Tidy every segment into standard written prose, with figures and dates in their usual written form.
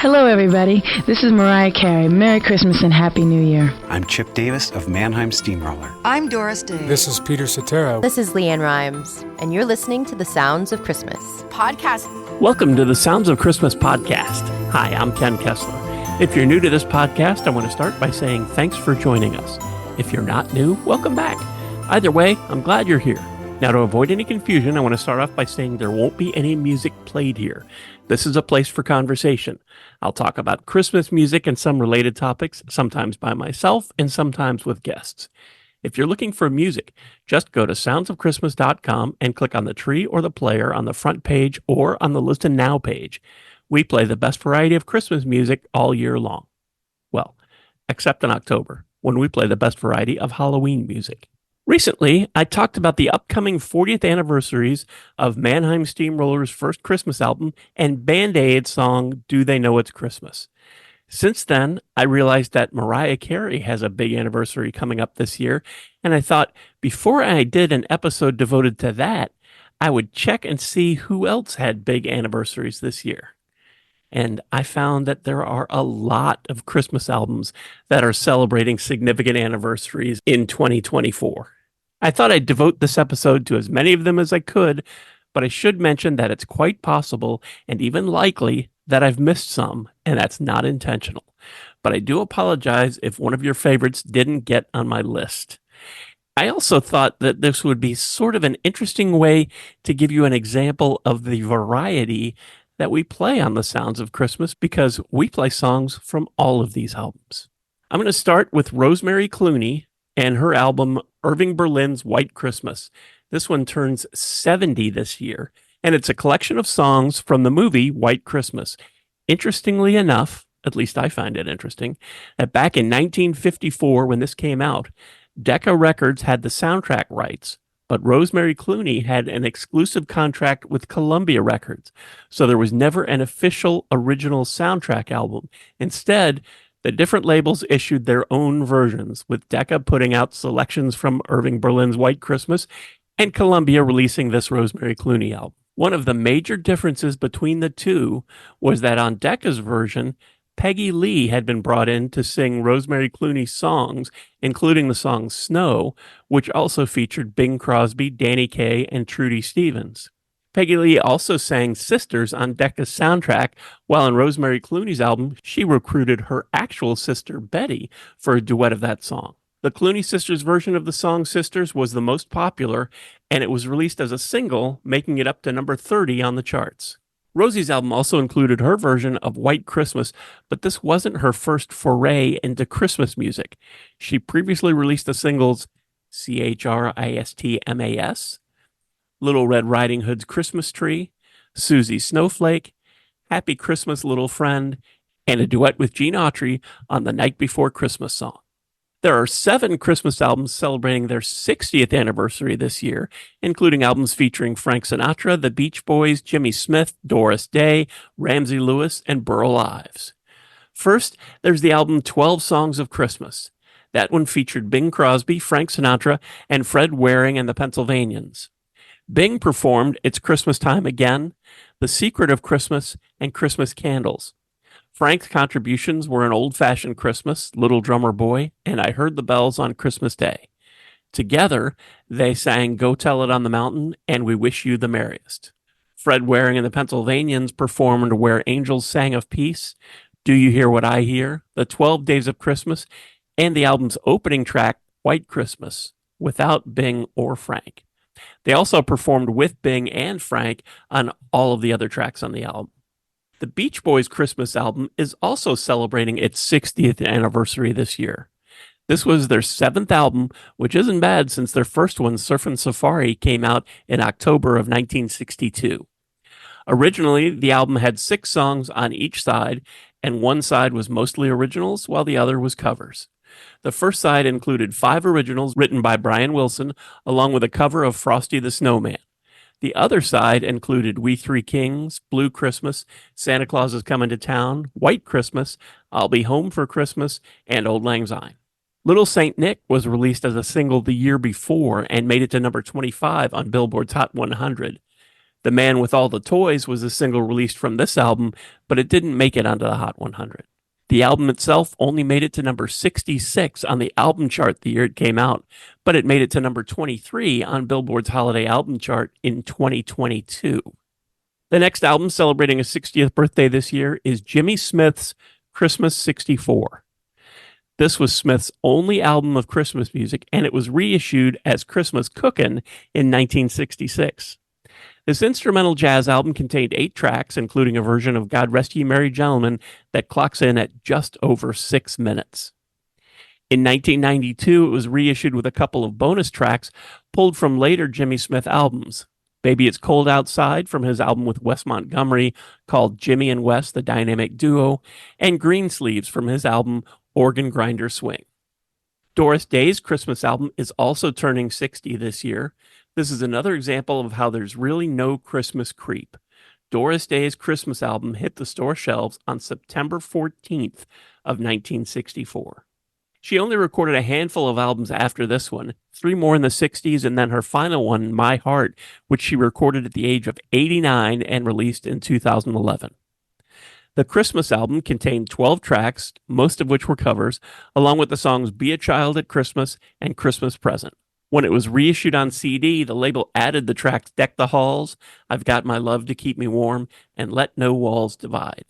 Hello, everybody. This is Mariah Carey. Merry Christmas and Happy New Year. I'm Chip Davis of Mannheim Steamroller. I'm Doris Day. This is Peter Cetera. This is Leanne Rhymes, and you're listening to The Sounds of Christmas podcast. Welcome to the Sounds of Christmas podcast. Hi, I'm Ken Kessler. If you're new to this podcast, I want to start by saying thanks for joining us. If you're not new, welcome back. Either way, I'm glad you're here. Now, to avoid any confusion, I want to start off by saying there won't be any music played here. This is a place for conversation. I'll talk about Christmas music and some related topics, sometimes by myself and sometimes with guests. If you're looking for music, just go to soundsofchristmas.com and click on the tree or the player on the front page or on the Listen Now page. We play the best variety of Christmas music all year long. Well, except in October, when we play the best variety of Halloween music. Recently, I talked about the upcoming 40th anniversaries of Mannheim Steamroller's first Christmas album and Band Aid's song, Do They Know It's Christmas? Since then, I realized that Mariah Carey has a big anniversary coming up this year, and I thought before I did an episode devoted to that, I would check and see who else had big anniversaries this year. And I found that there are a lot of Christmas albums that are celebrating significant anniversaries in 2024. I thought I'd devote this episode to as many of them as I could, but I should mention that it's quite possible and even likely that I've missed some, and that's not intentional. But I do apologize if one of your favorites didn't get on my list. I also thought that this would be sort of an interesting way to give you an example of the variety that we play on the Sounds of Christmas, because we play songs from all of these albums. I'm going to start with Rosemary Clooney and her album Irving Berlin's White Christmas. This one turns 70 this year, and it's a collection of songs from the movie White Christmas. Interestingly enough, at least I find it interesting, that back in 1954 when this came out, Decca Records had the soundtrack rights, but Rosemary Clooney had an exclusive contract with Columbia Records, so there was never an official original soundtrack album. Instead, the different labels issued their own versions, with Decca putting out selections from Irving Berlin's White Christmas and Columbia releasing this Rosemary Clooney album. One of the major differences between the two was that on Decca's version, Peggy Lee had been brought in to sing Rosemary Clooney's songs, including the song Snow, which also featured Bing Crosby, Danny Kaye, and Trudy Stevens. Peggy Lee also sang Sisters on Decca's soundtrack, while on Rosemary Clooney's album, she recruited her actual sister, Betty, for a duet of that song. The Clooney sisters version of the song Sisters was the most popular, and it was released as a single, making it up to number 30 on the charts. Rosie's album also included her version of White Christmas, but this wasn't her first foray into Christmas music. She previously released the singles Christmas, Little Red Riding Hood's Christmas Tree, Susie's Snowflake, Happy Christmas Little Friend, and a duet with Gene Autry on the Night Before Christmas song. There are 7 Christmas albums celebrating their 60th anniversary this year, including albums featuring Frank Sinatra, The Beach Boys, Jimmy Smith, Doris Day, Ramsey Lewis, and Burl Ives. First, there's the album 12 Songs of Christmas. That one featured Bing Crosby, Frank Sinatra, and Fred Waring and the Pennsylvanians. Bing performed It's Christmas Time Again, The Secret of Christmas, and Christmas Candles. Frank's contributions were An Old-Fashioned Christmas, Little Drummer Boy, and I Heard the Bells on Christmas Day. Together, they sang Go Tell It on the Mountain and We Wish You the Merriest. Fred Waring and the Pennsylvanians performed Where Angels Sang of Peace, Do You Hear What I Hear, The 12 Days of Christmas, and the album's opening track, White Christmas, without Bing or Frank. They also performed with Bing and Frank on all of the other tracks on the album. The Beach Boys' Christmas album is also celebrating its 60th anniversary this year. This was their 7th album, which isn't bad since their first one, Surfin' Safari, came out in October of 1962. Originally, the album had 6 songs on each side, and one side was mostly originals, while the other was covers. The first side included 5 originals written by Brian Wilson, along with a cover of Frosty the Snowman. The other side included We Three Kings, Blue Christmas, Santa Claus is Coming to Town, White Christmas, I'll Be Home for Christmas, and Old Lang Syne. Little Saint Nick was released as a single the year before and made it to number 25 on Billboard's Hot 100. The Man with All the Toys was a single released from this album, but it didn't make it onto the Hot 100. The album itself only made it to number 66 on the album chart the year it came out, but it made it to number 23 on Billboard's holiday album chart in 2022. The next album celebrating his 60th birthday this year is Jimmy Smith's Christmas 64. This was Smith's only album of Christmas music, and it was reissued as Christmas Cookin' in 1966. This instrumental jazz album contained 8 tracks, including a version of God Rest Ye Merry Gentlemen that clocks in at just over 6 minutes. In 1992, it was reissued with a couple of bonus tracks pulled from later Jimmy Smith albums. Baby It's Cold Outside from his album with Wes Montgomery called Jimmy and Wes, the Dynamic Duo, and Greensleeves from his album Organ Grinder Swing. Doris Day's Christmas album is also turning 60 this year. This is another example of how there's really no Christmas creep. Doris Day's Christmas album hit the store shelves on September 14th of 1964. She only recorded a handful of albums after this one, 3 more in the 60s, and then her final one, My Heart, which she recorded at the age of 89 and released in 2011. The Christmas album contained 12 tracks, most of which were covers, along with the songs Be a Child at Christmas and Christmas Present. When it was reissued on CD, the label added the tracks Deck the Halls, I've Got My Love to Keep Me Warm, and Let No Walls Divide.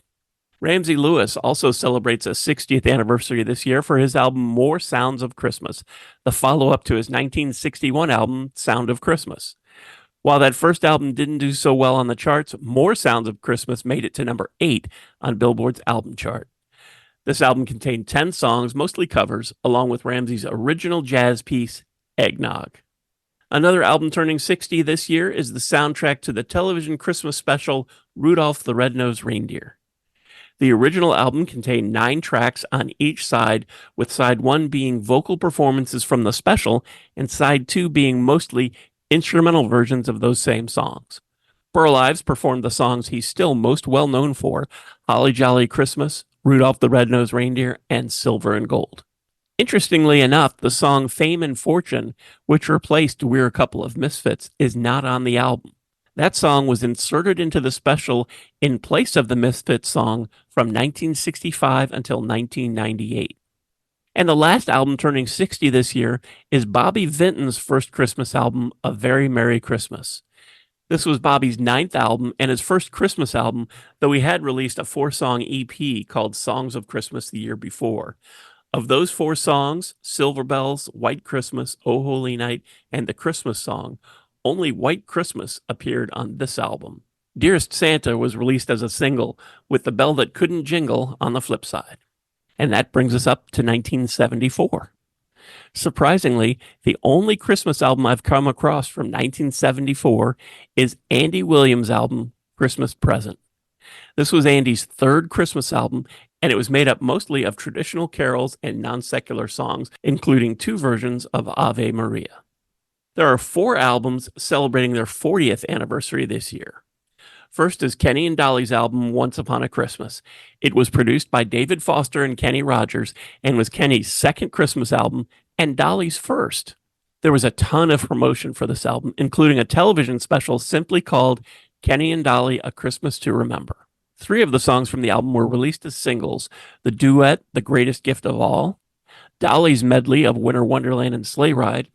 Ramsey Lewis also celebrates a 60th anniversary this year for his album More Sounds of Christmas, the follow-up to his 1961 album Sound of Christmas. While that first album didn't do so well on the charts, More Sounds of Christmas made it to number 8 on Billboard's album chart. This album contained 10 songs, mostly covers, along with Ramsey's original jazz piece, Eggnog. Another album turning 60 this year is the soundtrack to the television Christmas special Rudolph the Red-Nosed Reindeer. The original album contained 9 tracks on each side, with side 1 being vocal performances from the special and side 2 being mostly instrumental versions of those same songs. Burl Ives performed the songs he's still most well known for, Holly Jolly Christmas, Rudolph the Red-Nosed Reindeer, and Silver and Gold. Interestingly enough, the song Fame and Fortune, which replaced We're a Couple of Misfits, is not on the album. That song was inserted into the special in place of the Misfits song from 1965 until 1998. And the last album turning 60 this year is Bobby Vinton's first Christmas album, A Very Merry Christmas. This was Bobby's 9th album and his first Christmas album, though he had released a 4-song EP called Songs of Christmas the year before. Of those 4 songs, Silver Bells, White Christmas, Oh Holy Night, and the Christmas Song, only White Christmas appeared on this album. Dearest Santa was released as a single, with The Bell That Couldn't Jingle on the flip side. And that brings us up to 1974. Surprisingly, the only Christmas album I've come across from 1974 is Andy Williams' album, Christmas Present. This was Andy's 3rd Christmas album, and it was made up mostly of traditional carols and non-secular songs, including 2 versions of Ave Maria. There are 4 albums celebrating their 40th anniversary this year. First is Kenny and Dolly's album, Once Upon a Christmas. It was produced by David Foster and Kenny Rogers and was Kenny's 2nd Christmas album and Dolly's first. There was a ton of promotion for this album, including a television special simply called Kenny and Dolly, A Christmas to Remember. 3 of the songs from the album were released as singles: the duet, The Greatest Gift of All, Dolly's medley of Winter Wonderland and Sleigh Ride,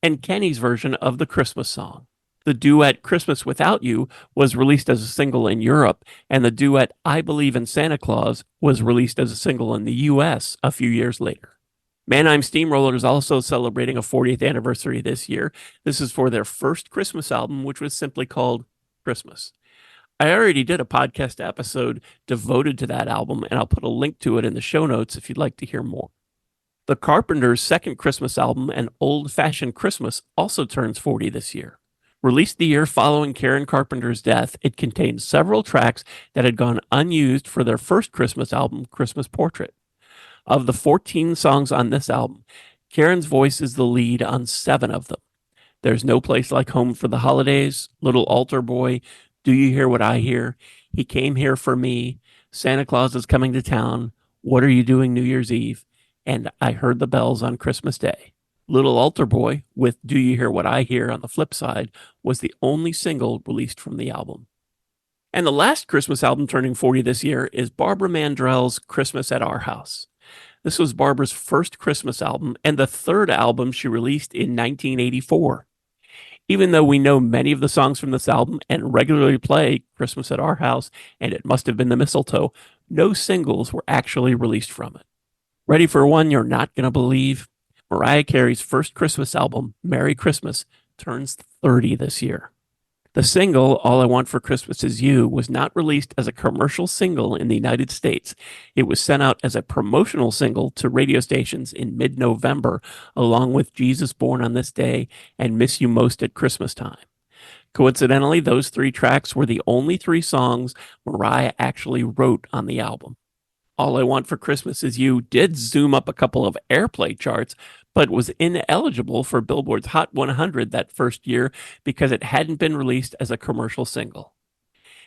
and Kenny's version of the Christmas song. The duet Christmas Without You was released as a single in Europe, and the duet I Believe in Santa Claus was released as a single in the US a few years later. Mannheim Steamroller is also celebrating a 40th anniversary this year. This is for their first Christmas album, which was simply called Christmas. I already did a podcast episode devoted to that album, and I'll put a link to it in the show notes if you'd like to hear more. The Carpenters' 2nd Christmas album, An Old-Fashioned Christmas, also turns 40 this year. Released the year following Karen Carpenter's death, it contained several tracks that had gone unused for their first Christmas album, Christmas Portrait. Of the 14 songs on this album, Karen's voice is the lead on 7 of them. There's No Place Like Home for the Holidays, Little Altar Boy, Do You Hear What I Hear, He Came Here for Me, Santa Claus is Coming to Town, What Are You Doing New Year's Eve, and I Heard the Bells on Christmas Day. Little Altar Boy with Do You Hear What I Hear on the flip side was the only single released from the album. And the last Christmas album turning 40 this year is Barbara Mandrell's Christmas at Our House. This was Barbara's first Christmas album and the third album she released in 1984. Even though we know many of the songs from this album and regularly play Christmas at Our House and It Must Have Been the Mistletoe, no singles were actually released from it. Ready for one you're not going to believe? Mariah Carey's first Christmas album, Merry Christmas, turns 30 this year. The single, All I Want for Christmas Is You, was not released as a commercial single in the United States. It was sent out as a promotional single to radio stations in mid-November, along with Jesus Born on This Day and Miss You Most at Christmas Time. Coincidentally, those three tracks were the only three songs Mariah actually wrote on the album. All I Want for Christmas Is You did zoom up a couple of airplay charts, but was ineligible for Billboard's Hot 100 that first year because it hadn't been released as a commercial single.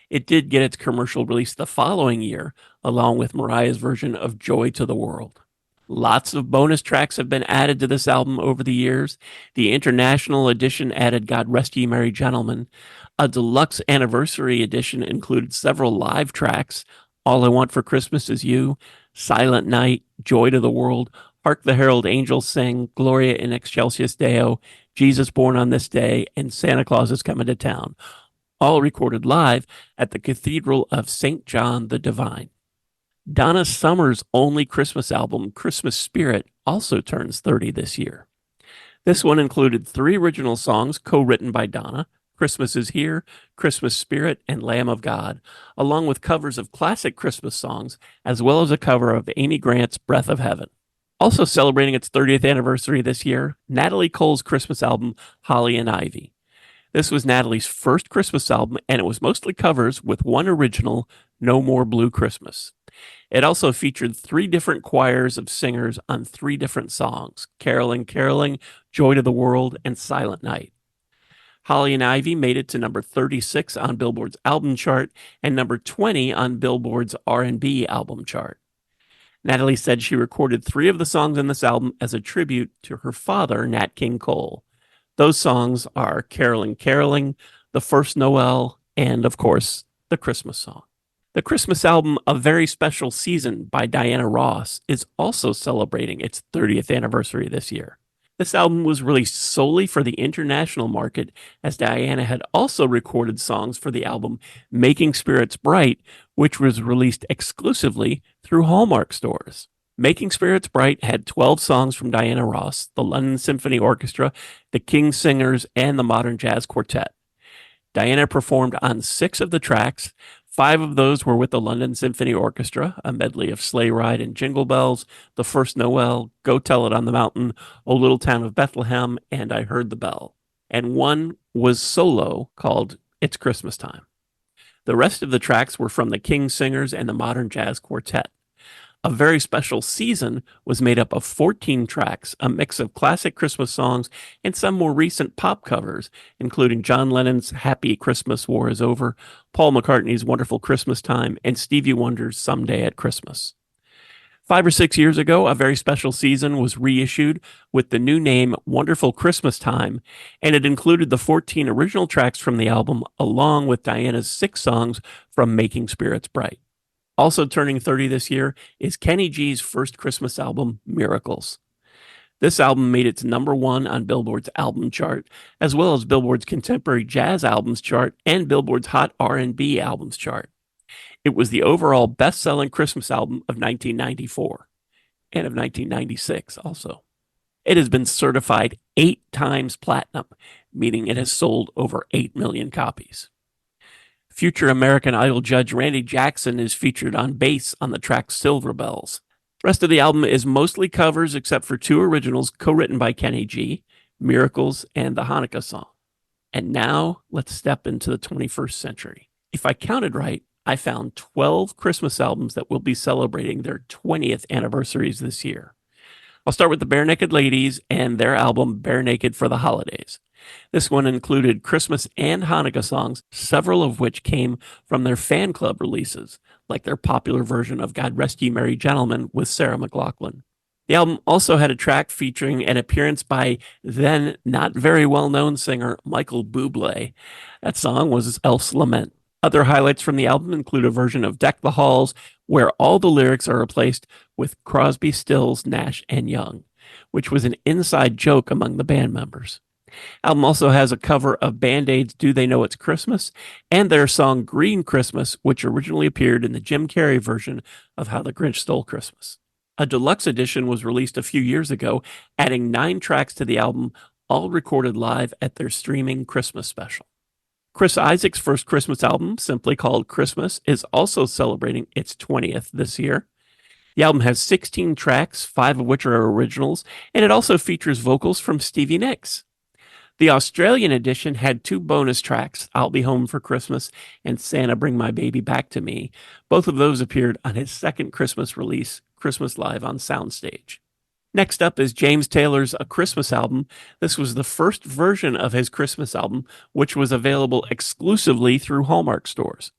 It did get its commercial release the following year, along with Mariah's version of Joy to the World. Lots of bonus tracks have been added to this album over the years. The international edition added God Rest Ye Merry Gentlemen. A deluxe anniversary edition included several live tracks, All I Want for Christmas Is You, Silent Night, Joy to the World, Hark the Herald Angels Sing, Gloria in Excelsis Deo, Jesus Born on This Day, and Santa Claus is Coming to Town, all recorded live at the Cathedral of St. John the Divine. Donna Summer's only Christmas album, Christmas Spirit, also turns 30 this year. This one included 3 original songs co-written by Donna, Christmas Is Here, Christmas Spirit, and Lamb of God, along with covers of classic Christmas songs, as well as a cover of Amy Grant's Breath of Heaven. Also celebrating its 30th anniversary this year, Natalie Cole's Christmas album, Holly and Ivy. This was Natalie's first Christmas album, and it was mostly covers with one original, No More Blue Christmas. It also featured 3 different choirs of singers on 3 different songs, Caroling, Caroling, Joy to the World, and Silent Night. Holly and Ivy made it to number 36 on Billboard's album chart and number 20 on Billboard's R&B album chart. Natalie said she recorded 3 of the songs in this album as a tribute to her father, Nat King Cole. Those songs are Caroling, Caroling, The First Noel, and, of course, the Christmas song. The Christmas album A Very Special Season by Diana Ross is also celebrating its 30th anniversary this year. This album was released solely for the international market, as Diana had also recorded songs for the album Making Spirits Bright, which was released exclusively through Hallmark stores. Making Spirits Bright had 12 songs from Diana Ross, the London Symphony Orchestra, the King Singers, and the Modern Jazz Quartet. Diana performed on 6 of the tracks. 5 of those were with the London Symphony Orchestra, a medley of Sleigh Ride and Jingle Bells, The First Noel, Go Tell It on the Mountain, O Little Town of Bethlehem, and I Heard the Bell. And one was solo called It's Christmas Time. The rest of the tracks were from the King Singers and the Modern Jazz Quartet. A Very Special Season was made up of 14 tracks, a mix of classic Christmas songs and some more recent pop covers, including John Lennon's Happy Christmas, War is Over, Paul McCartney's Wonderful Christmas Time, and Stevie Wonder's Someday at Christmas. 5 or 6 years ago, A Very Special Season was reissued with the new name Wonderful Christmas Time, and it included the 14 original tracks from the album, along with Diana's 6 songs from Making Spirits Bright. Also turning 30 this year is Kenny G's first Christmas album, Miracles. This album made its number 1 on Billboard's album chart, as well as Billboard's Contemporary Jazz Albums chart and Billboard's Hot R&B Albums chart. It was the overall best-selling Christmas album of 1994 and of 1996 also. It has been certified 8 times platinum, meaning it has sold over 8 million copies. Future American Idol judge Randy Jackson is featured on bass on the track Silver Bells. The rest of the album is mostly covers except for 2 originals co-written by Kenny G, Miracles and the Hanukkah song. And now let's step into the 21st century. If I counted right, I found 12 Christmas albums that will be celebrating their 20th anniversaries this year. I'll start with the Bare Naked Ladies and their album Bare Naked for the Holidays. This one included Christmas and Hanukkah songs, several of which came from their fan club releases, like their popular version of God Rest Ye Merry Gentlemen with Sarah McLachlan. The album also had a track featuring an appearance by then not very well-known singer Michael Bublé. That song was Elf's Lament. Other highlights from the album include a version of Deck the Halls where all the lyrics are replaced with Crosby, Stills, Nash, and Young, which was an inside joke among the band members. Album also has a cover of Band-Aid's Do They Know It's Christmas and their song Green Christmas, which originally appeared in the Jim Carrey version of How the Grinch Stole Christmas. A deluxe edition was released a few years ago, adding 9 tracks to the album, all recorded live at their streaming Christmas special. Chris Isaak's first Christmas album, simply called Christmas, is also celebrating its 20th this year. The album has 16 tracks, 5 of which are originals, and it also features vocals from Stevie Nicks. The Australian edition had 2 bonus tracks, I'll Be Home for Christmas and Santa Bring My Baby Back to Me. Both of those appeared on his second Christmas release, Christmas Live on Soundstage. Next up is James Taylor's A Christmas Album. This was the first version of his Christmas album, which was available exclusively through Hallmark stores.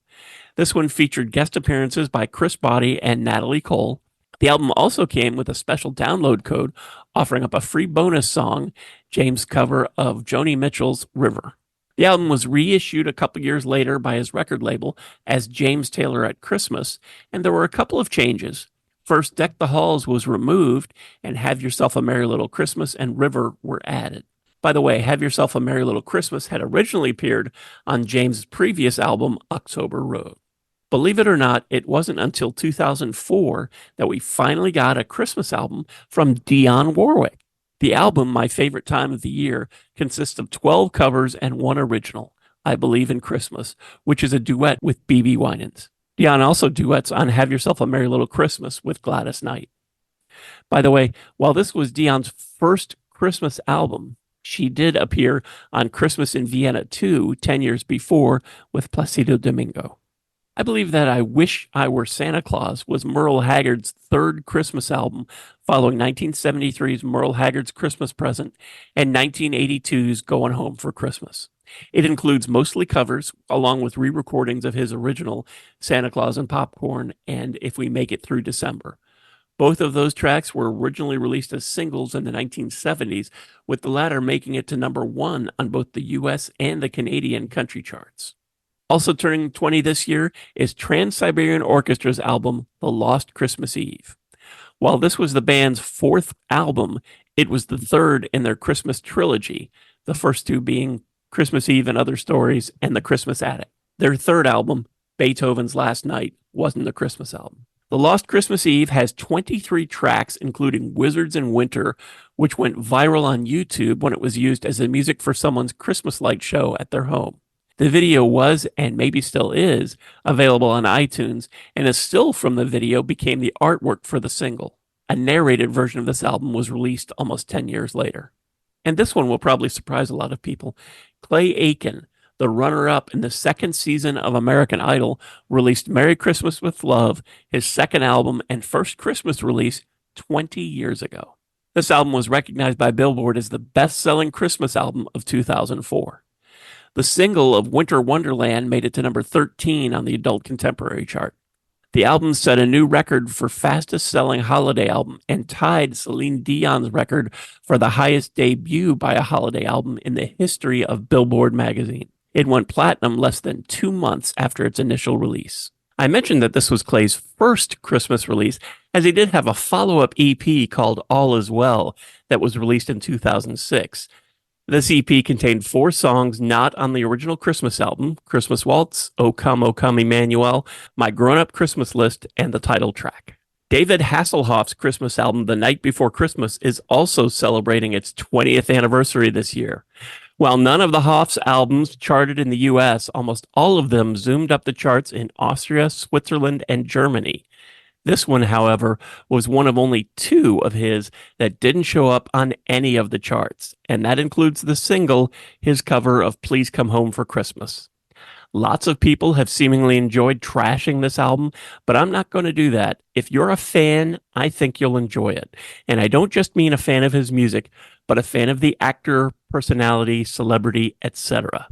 This one featured guest appearances by Chris Botti and Natalie Cole. The album also came with a special download code offering up a free bonus song, James' cover of Joni Mitchell's River. The album was reissued a couple years later by his record label as James Taylor at Christmas, and there were a couple of changes. First, Deck the Halls was removed, and Have Yourself a Merry Little Christmas and River were added. By the way, Have Yourself a Merry Little Christmas had originally appeared on James' previous album, October Road. Believe it or not, it wasn't until 2004 that we finally got a Christmas album from Dionne Warwick. The album, My Favorite Time of the Year, consists of 12 covers and 1 original, I Believe in Christmas, which is a duet with B.B. Winans. Dionne also duets on Have Yourself a Merry Little Christmas with Gladys Knight. By the way, while this was Dionne's first Christmas album, she did appear on Christmas in Vienna 2 10 years before with Placido Domingo. I believe that I Wish I Were Santa Claus was Merle Haggard's third Christmas album, following 1973's Merle Haggard's Christmas Present and 1982's Going Home for Christmas. It includes mostly covers, along with re-recordings of his original Santa Claus and Popcorn and If We Make It Through December. Both of those tracks were originally released as singles in the 1970s, with the latter making it to number 1 on both the US and the Canadian country charts. Also turning 20 this year is Trans-Siberian Orchestra's album, The Lost Christmas Eve. While this was the band's 4th album, it was the 3rd in their Christmas trilogy, the first 2 being Christmas Eve and Other Stories and The Christmas Attic. Their 3rd album, Beethoven's Last Night, wasn't a Christmas album. The Lost Christmas Eve has 23 tracks, including Wizards in Winter, which went viral on YouTube when it was used as the music for someone's Christmas-like show at their home. The video was, and maybe still is, available on iTunes, and a still from the video became the artwork for the single. A narrated version of this album was released almost 10 years later. And this one will probably surprise a lot of people. Clay Aiken, the runner-up in the 2nd season of American Idol, released Merry Christmas with Love, his 2nd album and first Christmas release 20 years ago. This album was recognized by Billboard as the best-selling Christmas album of 2004. The single of Winter Wonderland made it to number 13 on the adult contemporary chart. The album set a new record for fastest-selling holiday album and tied Celine Dion's record for the highest debut by a holiday album in the history of Billboard magazine. It went platinum less than 2 months after its initial release. I mentioned that this was Clay's first Christmas release, as he did have a follow-up EP called All Is Well that was released in 2006. This EP contained 4 songs not on the original Christmas album, Christmas Waltz, O Come Emmanuel, My Grown-Up Christmas List, and the title track. David Hasselhoff's Christmas album, The Night Before Christmas, is also celebrating its 20th anniversary this year. While none of the Hoffs' albums charted in the US, almost all of them zoomed up the charts in Austria, Switzerland, and Germany. This one, however, was one of only 2 of his that didn't show up on any of the charts, and that includes the single, his cover of Please Come Home for Christmas. Lots of people have seemingly enjoyed trashing this album, but I'm not going to do that. If you're a fan, I think you'll enjoy it. And I don't just mean a fan of his music, but a fan of the actor, personality, celebrity, etc.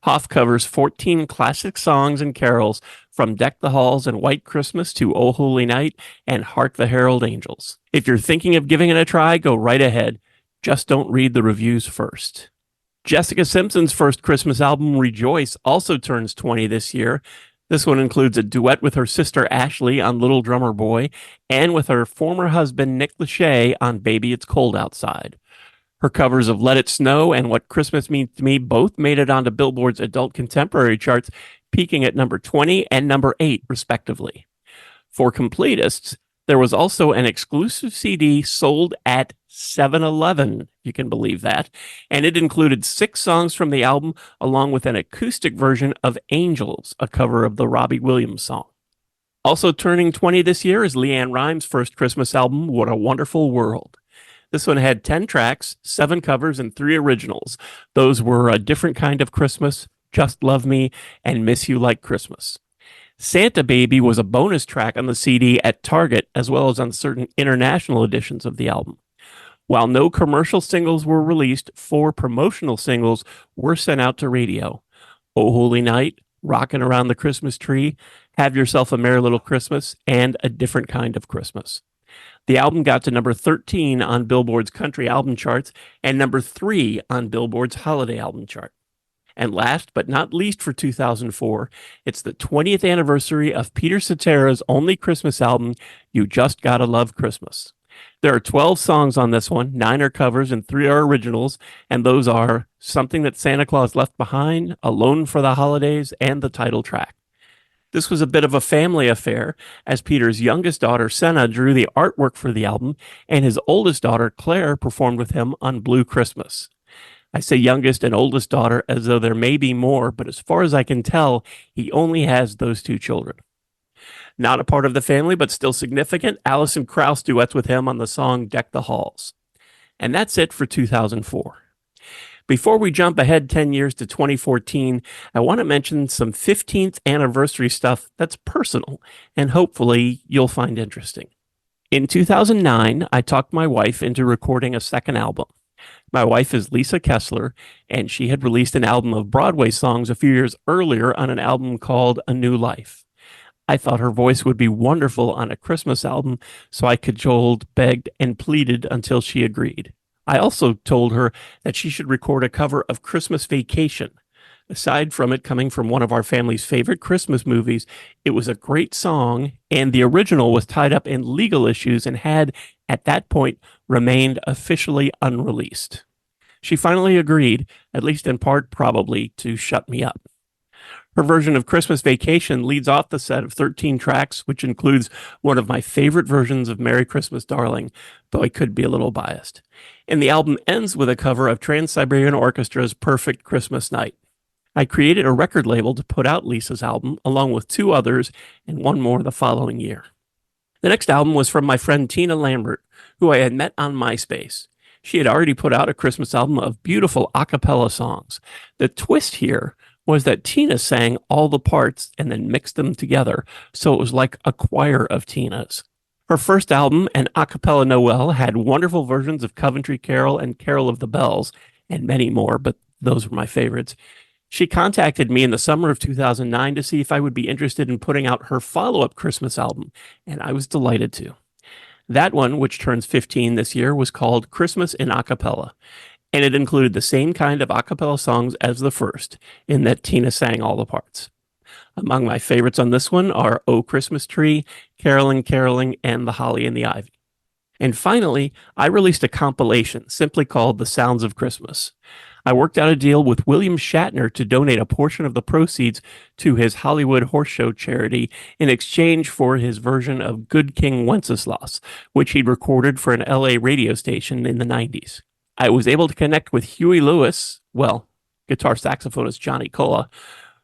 Hoff covers 14 classic songs and carols from Deck the Halls and White Christmas to O Holy Night and Hark the Herald Angels. If you're thinking of giving it a try, go right ahead. Just don't read the reviews first. Jessica Simpson's first Christmas album, Rejoice, also turns 20 this year. This one includes a duet with her sister Ashley on Little Drummer Boy and with her former husband Nick Lachey on Baby It's Cold Outside. Her covers of Let It Snow and What Christmas Means to Me both made it onto Billboard's adult contemporary charts, peaking at number 20 and number 8, respectively. For completists, there was also an exclusive CD sold at 7-Eleven, if you can believe that, and it included 6 songs from the album along with an acoustic version of Angels, a cover of the Robbie Williams song. Also turning 20 this year is LeAnn Rimes' first Christmas album, What a Wonderful World. This one had 10 tracks, 7 covers, and 3 originals. Those were A Different Kind of Christmas, Just Love Me, and Miss You Like Christmas. Santa Baby was a bonus track on the CD at Target, as well as on certain international editions of the album. While no commercial singles were released, 4 promotional singles were sent out to radio. Oh Holy Night, Rockin' Around the Christmas Tree, Have Yourself a Merry Little Christmas, and A Different Kind of Christmas. The album got to number 13 on Billboard's country album charts and number 3 on Billboard's holiday album chart. And last but not least for 2004, it's the 20th anniversary of Peter Cetera's only Christmas album, You Just Gotta Love Christmas. There are 12 songs on this one, 9 are covers and 3 are originals, and those are Something That Santa Claus Left Behind, Alone for the Holidays, and the title track. This was a bit of a family affair, as Peter's youngest daughter, Senna, drew the artwork for the album, and his oldest daughter, Claire, performed with him on Blue Christmas. I say youngest and oldest daughter as though there may be more, but as far as I can tell, he only has those 2 children. Not a part of the family, but still significant, Alison Krauss duets with him on the song Deck the Halls. And that's it for 2004. Before we jump ahead 10 years to 2014, I want to mention some 15th anniversary stuff that's personal and hopefully you'll find interesting. In 2009, I talked my wife into recording a second album. My wife is Lisa Kessler, and she had released an album of Broadway songs a few years earlier on an album called A New Life. I thought her voice would be wonderful on a Christmas album, so I cajoled, begged, and pleaded until she agreed. I also told her that she should record a cover of Christmas Vacation. Aside from it coming from one of our family's favorite Christmas movies, it was a great song, and the original was tied up in legal issues and had, at that point, remained officially unreleased. She finally agreed, at least in part probably, to shut me up. Her version of Christmas Vacation leads off the set of 13 tracks, which includes one of my favorite versions of Merry Christmas, Darling, though I could be a little biased. And the album ends with a cover of Trans-Siberian Orchestra's Perfect Christmas Night. I created a record label to put out Lisa's album, along with 2 others and one more the following year. The next album was from my friend Tina Lambert, who I had met on MySpace. She had already put out a Christmas album of beautiful a cappella songs. The twist here was that Tina sang all the parts and then mixed them together, so it was like a choir of Tinas. Her first album, An A Cappella Noel, had wonderful versions of Coventry Carol and Carol of the Bells, and many more, but those were my favorites. She contacted me in the summer of 2009 to see if I would be interested in putting out her follow-up Christmas album, and I was delighted to. That one, which turns 15 this year, was called Christmas in A Cappella, and it included the same kind of a cappella songs as the first, in that Tina sang all the parts. Among my favorites on this one are Oh Christmas Tree, Caroling, Caroling, and The Holly and the Ivy. And finally, I released a compilation simply called The Sounds of Christmas. I worked out a deal with William Shatner to donate a portion of the proceeds to his Hollywood Horse Show charity in exchange for his version of Good King Wenceslas, which he'd recorded for an LA radio station in the 90s. I was able to connect with Huey Lewis, guitar saxophonist Johnny Colla,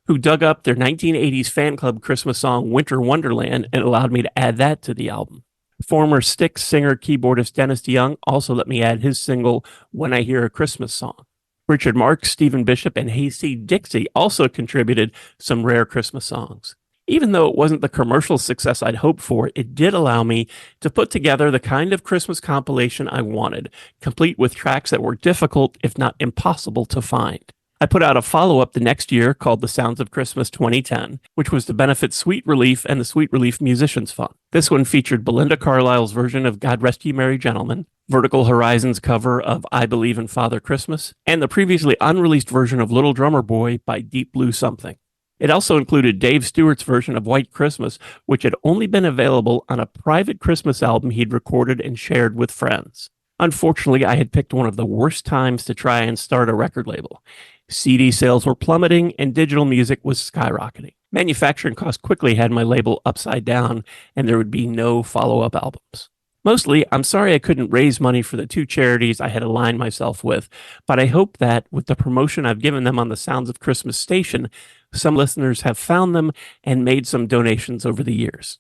who dug up their 1980s fan club Christmas song Winter Wonderland and allowed me to add that to the album. Former Styx singer-keyboardist Dennis DeYoung also let me add his single When I Hear a Christmas Song. Richard Marx, Stephen Bishop, and Hayseed Dixie also contributed some rare Christmas songs. Even though it wasn't the commercial success I'd hoped for, it did allow me to put together the kind of Christmas compilation I wanted, complete with tracks that were difficult, if not impossible, to find. I put out a follow-up the next year called The Sounds of Christmas 2010, which was to benefit Sweet Relief and the Sweet Relief Musicians Fund. This one featured Belinda Carlisle's version of God Rest Ye Merry Gentlemen, Vertical Horizon's cover of I Believe in Father Christmas, and the previously unreleased version of Little Drummer Boy by Deep Blue Something. It also included Dave Stewart's version of White Christmas, which had only been available on a private Christmas album he'd recorded and shared with friends. Unfortunately, I had picked one of the worst times to try and start a record label. CD sales were plummeting and digital music was skyrocketing. Manufacturing costs quickly had my label upside down, and there would be no follow-up albums. Mostly, I'm sorry I couldn't raise money for the two charities I had aligned myself with, but I hope that with the promotion I've given them on the Sounds of Christmas station, some listeners have found them and made some donations over the years.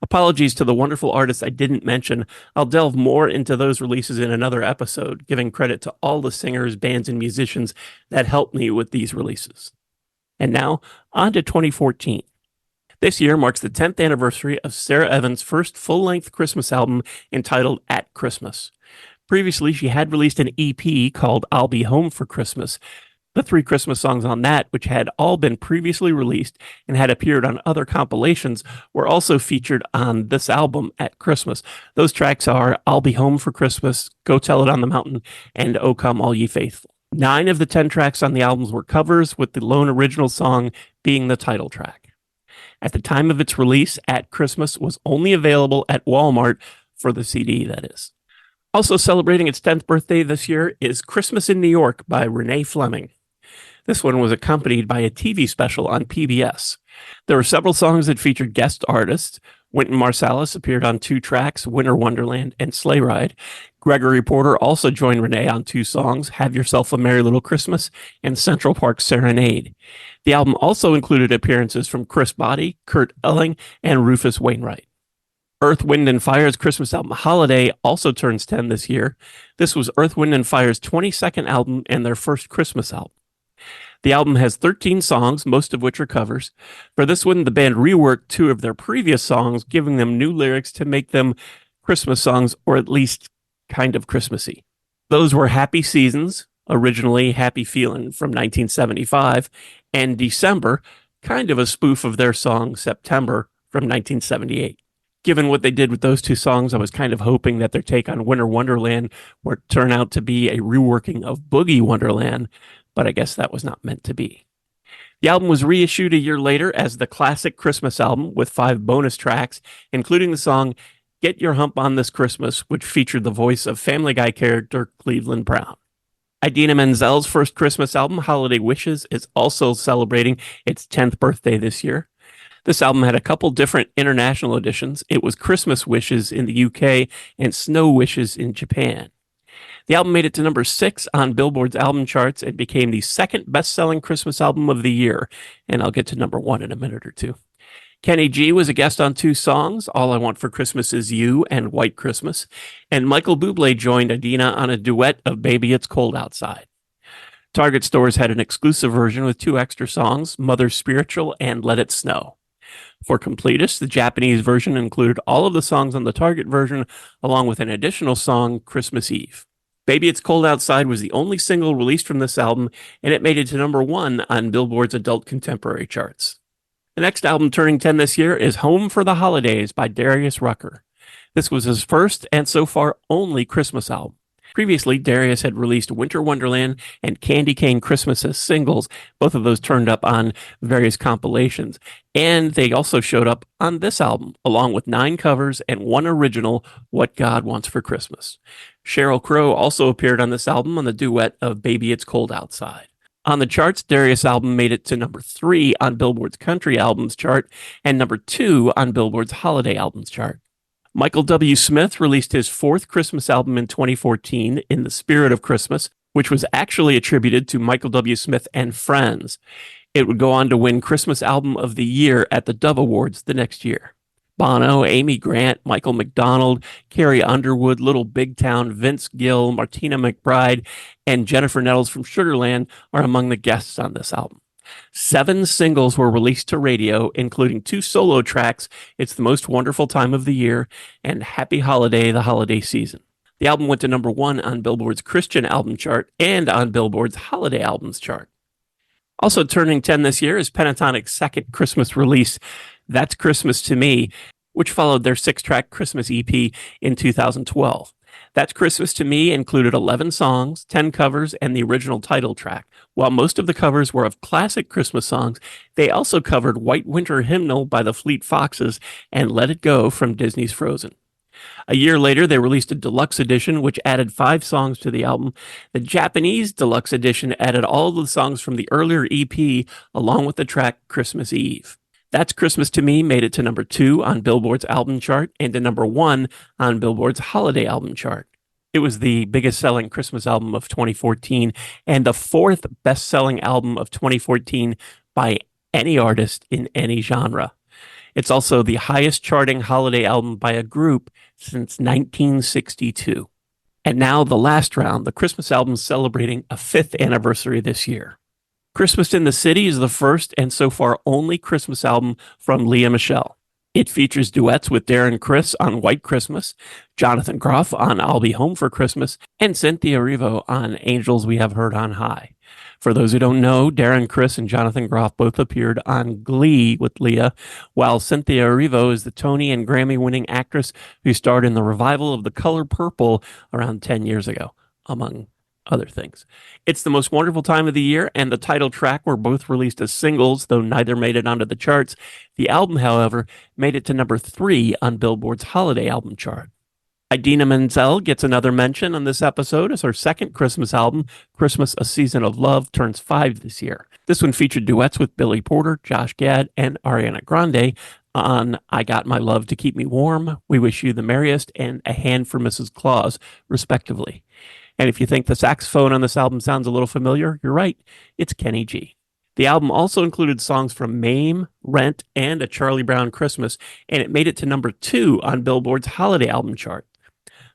Apologies to the wonderful artists I didn't mention. I'll delve more into those releases in another episode, giving credit to all the singers, bands, and musicians that helped me with these releases. And now, on to 2014. This year marks the 10th anniversary of Sarah Evans' first full-length Christmas album entitled At Christmas. Previously, she had released an EP called I'll Be Home for Christmas. The 3 Christmas songs on that, which had all been previously released and had appeared on other compilations, were also featured on this album At Christmas. Those tracks are I'll Be Home for Christmas, Go Tell It on the Mountain, and O Come All Ye Faithful. 9 of the 10 tracks on the albums were covers, with the lone original song being the title track. At the time of its release, At Christmas was only available at Walmart for the CD, that is. Also celebrating its 10th birthday this year is Christmas in New York by Renee Fleming. This one was accompanied by a TV special on PBS. There were several songs that featured guest artists. Wynton Marsalis appeared on 2 tracks, Winter Wonderland and Sleigh Ride. Gregory Porter also joined Renee on 2 songs, Have Yourself a Merry Little Christmas and Central Park Serenade. The album also included appearances from Chris Botti, Kurt Elling, and Rufus Wainwright. Earth, Wind & Fire's Christmas album Holiday also turns 10 this year. This was Earth, Wind & Fire's 22nd album and their first Christmas album. The album has 13 songs, most of which are covers. For this one, the band reworked 2 of their previous songs, giving them new lyrics to make them Christmas songs, or at least kind of Christmassy. Those were Happy Seasons, originally Happy Feelin' from 1975, and December, kind of a spoof of their song September from 1978. Given what they did with those 2 songs, I was kind of hoping that their take on Winter Wonderland would turn out to be a reworking of Boogie Wonderland, but I guess that was not meant to be. The album was reissued a year later as the classic Christmas album with 5 bonus tracks, including the song Get Your Hump on This Christmas, which featured the voice of Family Guy character Cleveland Brown. Idina Menzel's first Christmas album, Holiday Wishes, is also celebrating its 10th birthday this year. This album had a couple different international editions. It was Christmas Wishes in the UK and Snow Wishes in Japan. The album made it to number 6 on Billboard's album charts and became the second best-selling Christmas album of the year, and I'll get to number 1 in a minute or two. Kenny G was a guest on 2 songs, All I Want for Christmas Is You and White Christmas, and Michael Bublé joined Idina on a duet of Baby It's Cold Outside. Target stores had an exclusive version with 2 extra songs, Mother Spiritual and Let It Snow. For completists, the Japanese version included all of the songs on the Target version, along with an additional song, Christmas Eve. Baby It's Cold Outside was the only single released from this album, and it made it to number 1 on Billboard's adult contemporary charts. The next album turning 10 this year is Home for the Holidays by Darius Rucker. This was his first and so far only Christmas album. Previously, Darius had released Winter Wonderland and Candy Cane Christmas as singles. Both of those turned up on various compilations. And they also showed up on this album, along with 9 covers and 1 original, What God Wants for Christmas. Sheryl Crow also appeared on this album on the duet of Baby It's Cold Outside. On the charts, Darius' album made it to number 3 on Billboard's Country Albums chart and number 2 on Billboard's Holiday Albums chart. Michael W. Smith released his 4th Christmas album in 2014, In the Spirit of Christmas, which was actually attributed to Michael W. Smith and Friends. It would go on to win Christmas Album of the Year at the Dove Awards the next year. Bono, Amy Grant, Michael McDonald, Carrie Underwood, Little Big Town, Vince Gill, Martina McBride, and Jennifer Nettles from Sugarland are among the guests on this album. 7 singles were released to radio, including 2 solo tracks, It's the Most Wonderful Time of the Year, and Happy Holiday, the Holiday Season. The album went to number 1 on Billboard's Christian Album Chart and on Billboard's Holiday Albums Chart. Also turning 10 this year is Pentatonic's second Christmas release, That's Christmas to Me, which followed their 6-track Christmas EP in 2012. That's Christmas to Me included 11 songs, 10 covers, and the original title track. While most of the covers were of classic Christmas songs, they also covered White Winter Hymnal by the Fleet Foxes and Let It Go from Disney's Frozen. A year later, they released a deluxe edition, which added 5 songs to the album. The Japanese deluxe edition added all of the songs from the earlier EP, along with the track Christmas Eve. That's Christmas to Me made it to number 2 on Billboard's album chart and to number 1 on Billboard's holiday album chart. It was the biggest selling Christmas album of 2014 and the 4th best-selling album of 2014 by any artist in any genre. It's also the highest charting holiday album by a group since 1962. And now the last round, the Christmas album celebrating a 5th anniversary this year. Christmas in the City is the first and so far only Christmas album from Lea Michele. It features duets with Darren Criss on White Christmas, Jonathan Groff on I'll Be Home for Christmas, and Cynthia Erivo on Angels We Have Heard on High. For those who don't know, Darren Criss and Jonathan Groff both appeared on Glee with Lea, while Cynthia Erivo is the Tony and Grammy-winning actress who starred in the revival of The Color Purple around 10 years ago, among other things. It's the Most Wonderful Time of the Year and the title track were both released as singles, though neither made it onto the charts. The album, however, made it to number 3 on Billboard's holiday album chart. Idina Menzel gets another mention on this episode as her second Christmas album, Christmas: A Season of Love, turns 5 this year. This one featured duets with Billy Porter, Josh Gad, and Ariana Grande on I Got My Love to Keep Me Warm, We Wish You the Merriest, and A Hand for Mrs. Claus, respectively. And if you think the saxophone on this album sounds a little familiar, you're right. It's Kenny G. The album also included songs from Mame, Rent, and A Charlie Brown Christmas, and it made it to number 2 on Billboard's holiday album chart.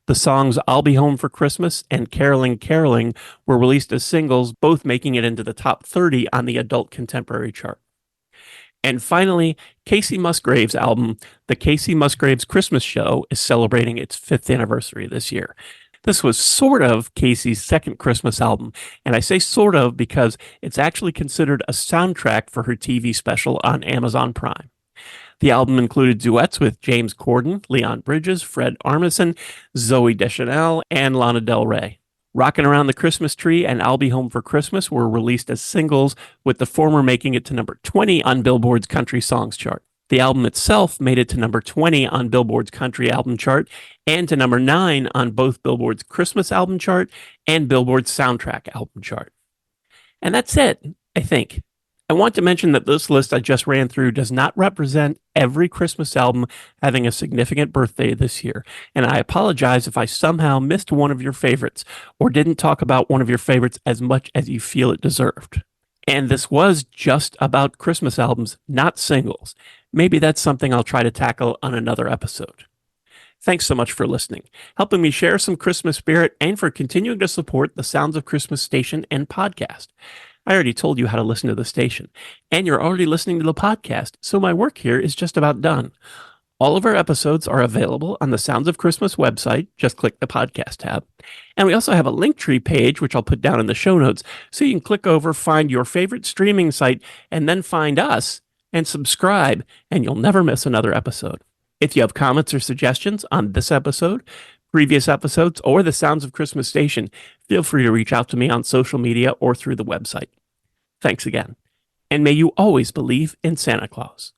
The songs I'll Be Home for Christmas and Caroling Caroling were released as singles, both making it into the top 30 on the adult contemporary chart. And finally, Casey Musgrave's album, The Casey Musgraves Christmas Show, is celebrating its 5th anniversary this year. This was sort of Casey's second Christmas album, and I say sort of because it's actually considered a soundtrack for her TV special on Amazon Prime. The album included duets with James Corden, Leon Bridges, Fred Armisen, Zooey Deschanel, and Lana Del Rey. Rockin' Around the Christmas Tree and I'll Be Home for Christmas were released as singles, with the former making it to number 20 on Billboard's Country Songs chart. The album itself made it to number 20 on Billboard's Country Album chart and to number 9 on both Billboard's Christmas Album chart and Billboard's Soundtrack Album chart. And that's it, I think. I want to mention that this list I just ran through does not represent every Christmas album having a significant birthday this year, and I apologize if I somehow missed one of your favorites or didn't talk about one of your favorites as much as you feel it deserved. And this was just about Christmas albums, not singles. Maybe that's something I'll try to tackle on another episode. Thanks so much for listening, helping me share some Christmas spirit, and for continuing to support the Sounds of Christmas station and podcast. I already told you how to listen to the station, and you're already listening to the podcast, so my work here is just about done. All of our episodes are available on the Sounds of Christmas website. Just click the podcast tab. And we also have a Linktree page, which I'll put down in the show notes, so you can click over, find your favorite streaming site, and then find us and subscribe, and you'll never miss another episode. If you have comments or suggestions on this episode, previous episodes, or the Sounds of Christmas station, feel free to reach out to me on social media or through the website. Thanks again. And may you always believe in Santa Claus.